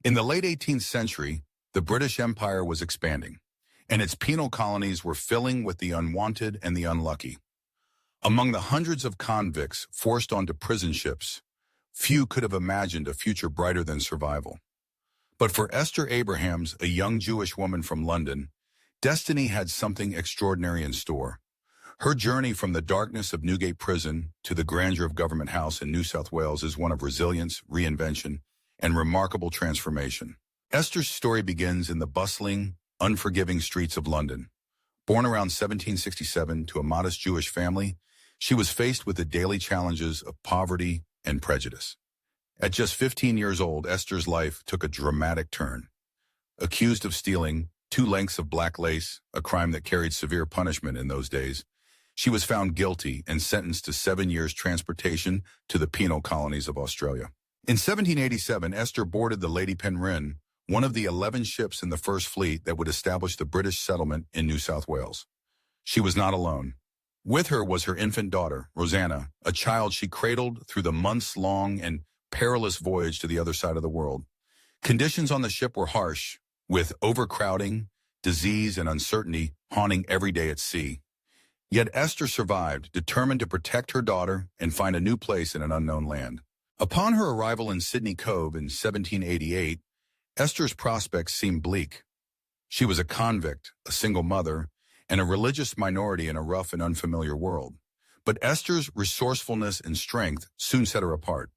In the late 18th century, the British Empire was expanding, and its penal colonies were filling with the unwanted and the unlucky. Among the hundreds of convicts forced onto prison ships, few could have imagined a future brighter than survival. But for Esther Abrahams, a young Jewish woman from London, destiny had something extraordinary in store. Her journey from the darkness of Newgate Prison to the grandeur of Government House in New South Wales is one of resilience, reinvention, and remarkable transformation. Esther's story begins in the bustling, unforgiving streets of London. Born around 1767 to a modest Jewish family, she was faced with the daily challenges of poverty and prejudice. At just 15 years old, Esther's life took a dramatic turn. Accused of stealing 2 lengths of black lace, a crime that carried severe punishment in those days, she was found guilty and sentenced to 7 years transportation to the penal colonies of Australia. In 1787, Esther boarded the Lady Penrhyn, one of the 11 ships in the First Fleet that would establish the British settlement in New South Wales. She was not alone. With her was her infant daughter, Rosanna, a child she cradled through the months-long and perilous voyage to the other side of the world. Conditions on the ship were harsh, with overcrowding, disease, and uncertainty haunting every day at sea. Yet Esther survived, determined to protect her daughter and find a new place in an unknown land. Upon her arrival in Sydney Cove in 1788, Esther's prospects seemed bleak. She was a convict, a single mother, and a religious minority in a rough and unfamiliar world. But Esther's resourcefulness and strength soon set her apart.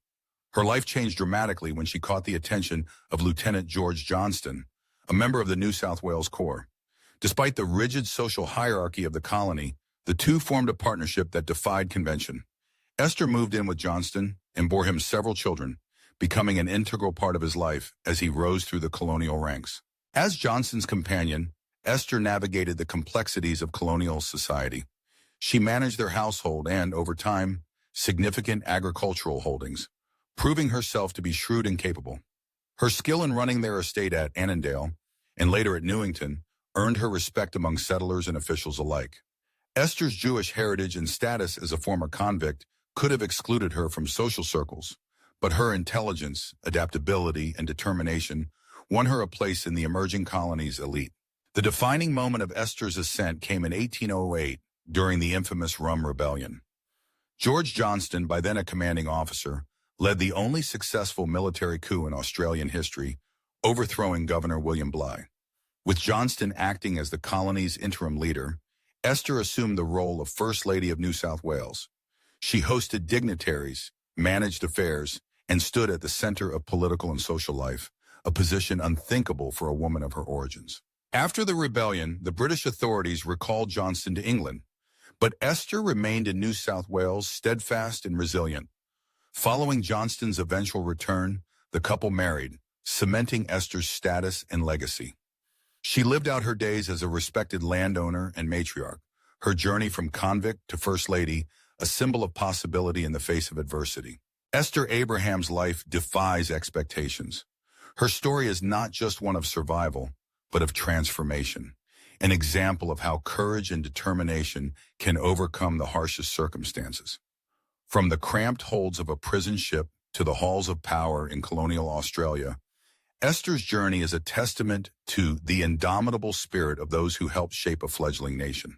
Her life changed dramatically when she caught the attention of Lieutenant George Johnston, a member of the New South Wales Corps. Despite the rigid social hierarchy of the colony, the two formed a partnership that defied convention. Esther moved in with Johnston and bore him several children, becoming an integral part of his life as he rose through the colonial ranks. As Johnston's companion, Esther navigated the complexities of colonial society. She managed their household and, over time, significant agricultural holdings, proving herself to be shrewd and capable. Her skill in running their estate at Annandale, and later at Newington, earned her respect among settlers and officials alike. Esther's Jewish heritage and status as a former convict could have excluded her from social circles, but her intelligence, adaptability, and determination won her a place in the emerging colony's elite. The defining moment of Esther's ascent came in 1808 during the infamous Rum Rebellion. George Johnston, by then a commanding officer, led the only successful military coup in Australian history, overthrowing Governor William Bligh. With Johnston acting as the colony's interim leader, Esther assumed the role of First Lady of New South Wales. She hosted dignitaries, managed affairs, and stood at the center of political and social life, a position unthinkable for a woman of her origins. After the rebellion, the British authorities recalled Johnston to England, but Esther remained in New South Wales steadfast and resilient. Following Johnston's eventual return, the couple married, cementing Esther's status and legacy. She lived out her days as a respected landowner and matriarch, her journey from convict to First Lady, a symbol of possibility in the face of adversity. Esther Abrahams' life defies expectations. Her story is not just one of survival, but of transformation, an example of how courage and determination can overcome the harshest circumstances. From the cramped holds of a prison ship to the halls of power in colonial Australia, Esther's journey is a testament to the indomitable spirit of those who helped shape a fledgling nation.